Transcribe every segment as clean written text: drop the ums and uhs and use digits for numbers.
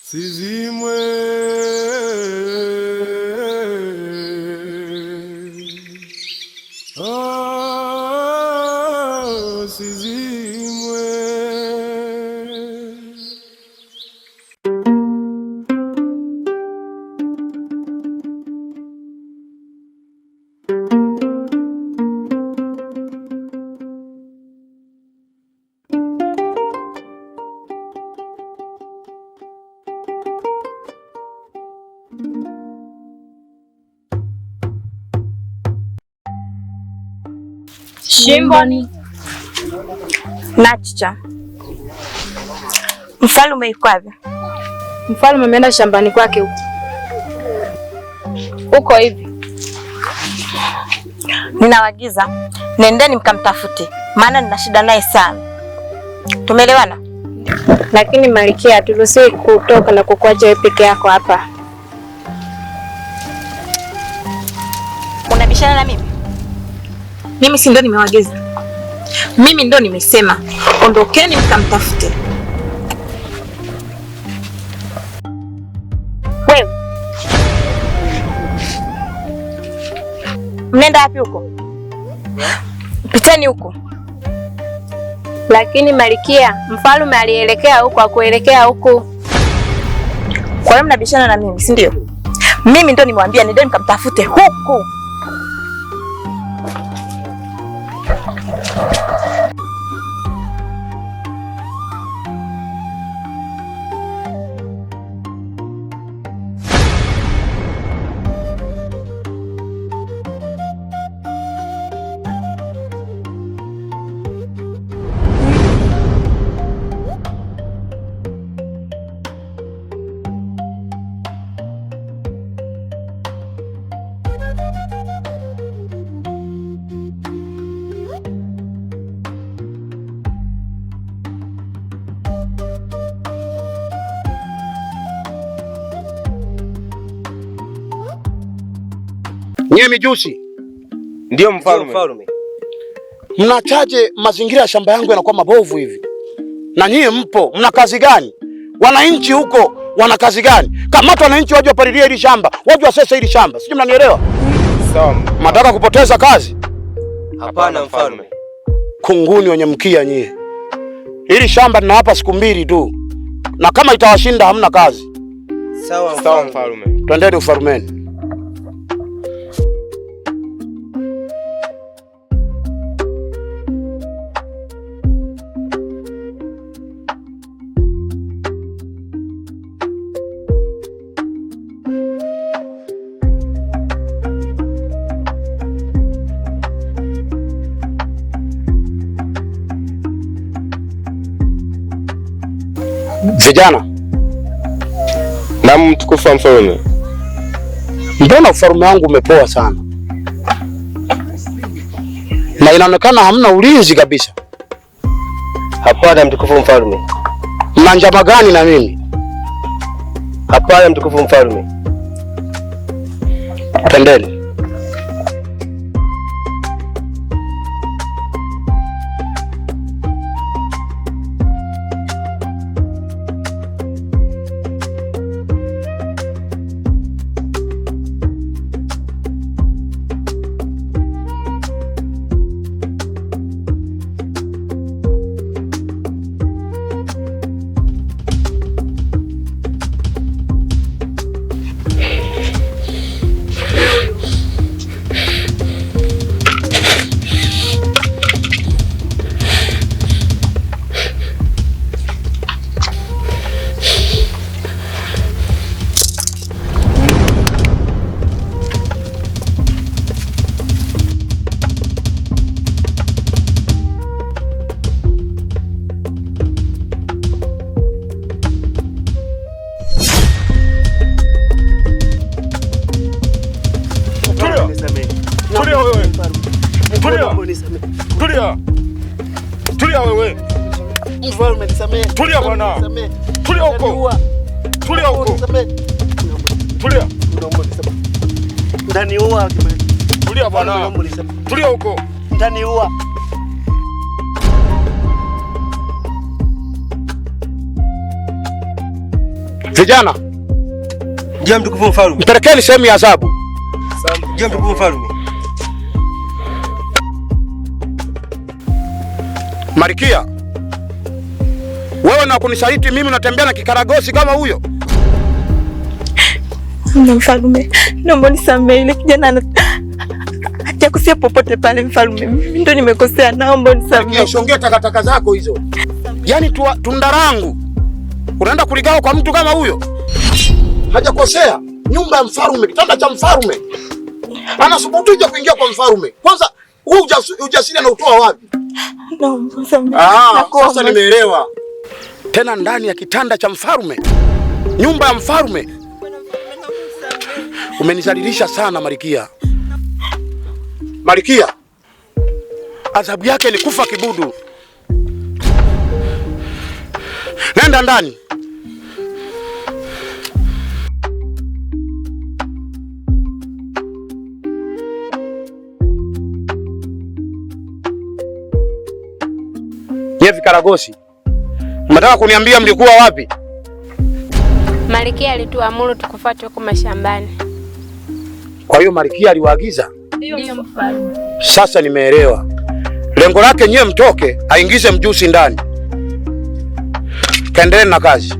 Sizimwe Sizimwe Shimboni Nachicha. Mfalme yuko wapi? Mfalme ameenda shambani kwake huko. Uko hivi. Ninawagiza nendeni mkamtafute, maana nina shida naye sana. Tumeelewana? Lakini Malkia, haturuhusiwi kutoka na kukuacha wewe peke yako hapa. Unabishana na mimi? Mimi si ndo nimewagiza? Mimi ndo nimesema ondokeni mkamtafute. Wewe mnenda wapi huko? Piteni huko. Lakini Malkia, mfalme alielekea huko, akuelekea huko. Kwa hiyo mnabishana na mimi, si ndio? Mimi ndo nimwambia nendeni mkamtafute huko. Nyie mijusi. Ndio mfalme. Mnachaje mazingira ya shamba yangu yanakuwa mabovu hivi? Na nyie mpo, mna kazi gani? Wananchi huko wana kazi gani? Kamata wananchi waje wapalilie hili shamba, waje wasese hili shamba. Sijui mnanielewa? Sawa. Mnataka kupoteza kazi? Hapana mfalme. Kunguni wenye mkia nyie. Hili shamba ninawapa siku 2 tu. Na kama itawashinda hamna kazi. Sawa mfalme. Twendeni ufalmeni. Vijana. Naam mtukufu wa mfalme. Mbona ufalme wangu umepoa sana? Na inaonekana hamna ulinzi kabisa. Hapana mtukufu mfalme. Mna njama gani na mimi? Hapana mtukufu mfalme. Twendeni. Tulia wewe. Mfalme nisamee. Tulia bwana. Tulia huko. Tulia huko. Tulia. Ndaniua. Tulia bwana. Tulia huko. Ndaniua. Vijana, Ndiyo mtukufu mfalme. mpelekeni sehemu ya adhabu. Ndiyo mtukufu mfalme. Malkia, wewe na kunisaliti mimi unatembea na kikaragosi kama huyo? Mfalme, naomba nisamehe, ile kijana hajakosea popote pale mfalme. Mimi ndo nimekosea, naomba nisamehe. Usiongee takataka zako hizo. Yaani tunda langu unaenda kuligawa kwa mtu kama huyo? Hajakosea. Nyumba ya mfalme, kitanda cha mfalme. Anasubutuje kuingia kwa mfalme? Kwanza huu ujasiri anautoa wapi? Naomba nisamehe. Sasa nimeelewa. Tena ndani ya kitanda cha mfalme, nyumba ya mfalme. Umenizalilisha sana Malkia. Malkia, adhabu yake ni kufa kibudu. Nenda ndani. Ye vikaragosi, mnataka kuniambia mlikuwa wapi? Malkia alituamuru tukufuate huko mashambani. Kwa hiyo Malkia aliwaagiza? Ndio mfalme. Sasa nimeelewa. Lengo lake nyie mtoke, aingize mjusi ndani. Kaendelee na kazi.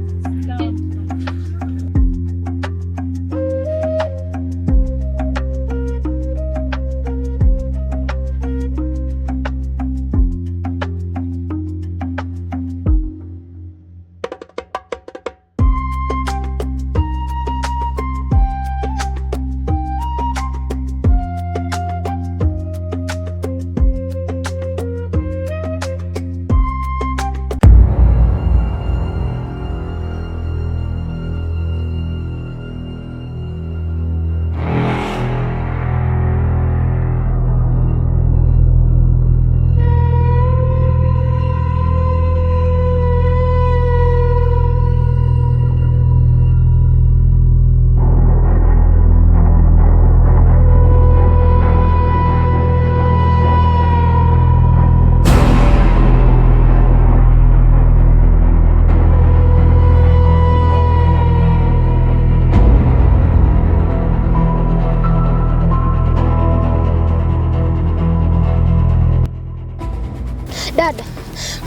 Dada,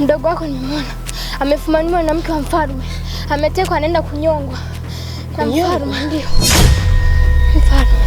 mdogo wako nimeona amefumaniwa na mke wa mfalme, ametekwa, anaenda kunyongwa na mfalme. Ndio mfalme.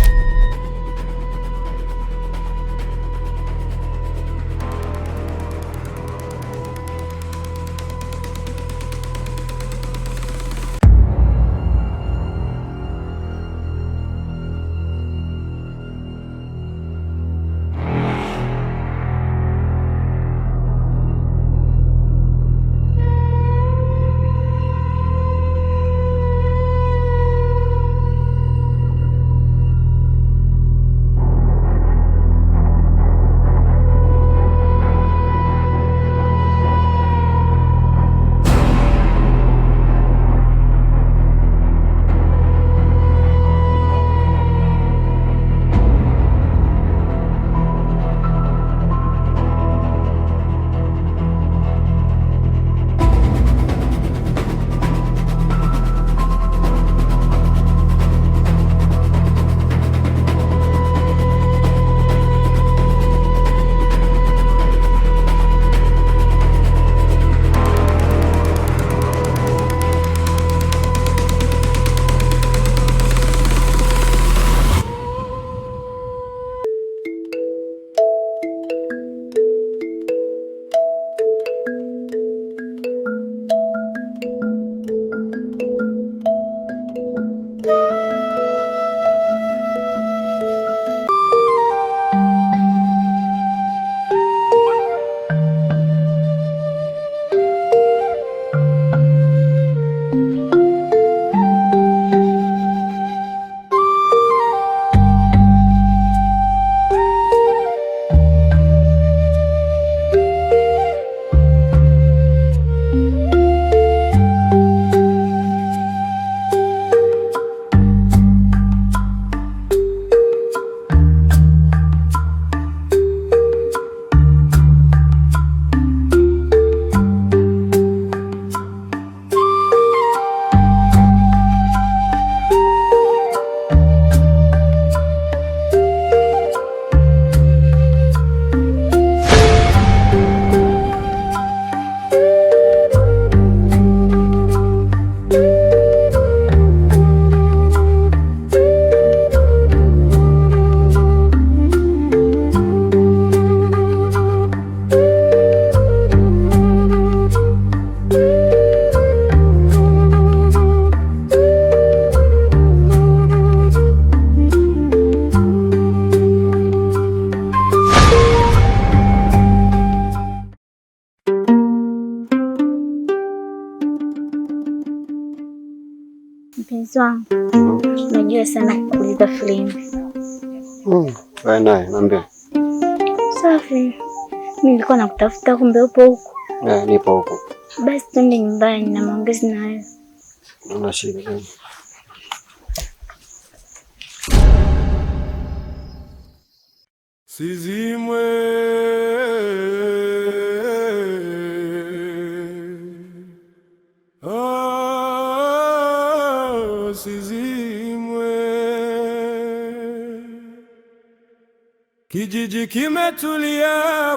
Mpenzi wangu, najua sana kukuliza filimbi. Wewe naye niambie. Safi. Mimi nilikuwa nakutafuta kumbe upo huko. Nipo huko. Basi twende nyumbani na maongezi na wewe. Una shida gani? Sizimwe Sizimwe, kijiji kimetulia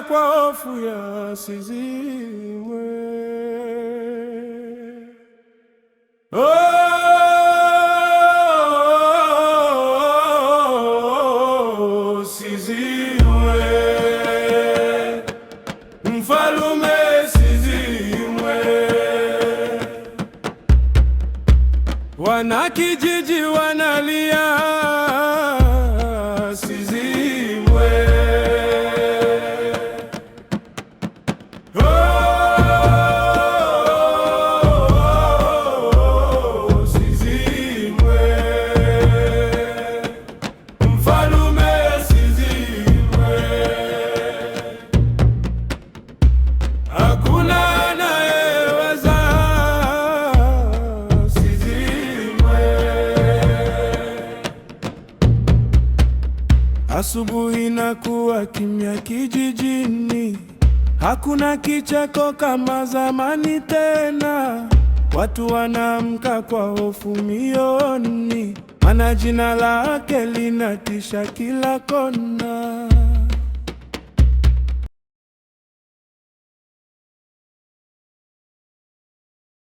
kwa hofu ya Sizimwe. Sizimwe, mfalume Sizimwe, wanakijiji wanalia Sizimwe. Sizimwe, mfalume Sizimwe, hakuna anayeweza Sizimwe. Asubuhi nakuwa kimya kijijini, hakuna kicheko kama zamani tena. Watu wanaamka kwa hofu mioyoni, maana jina lake linatisha kila kona.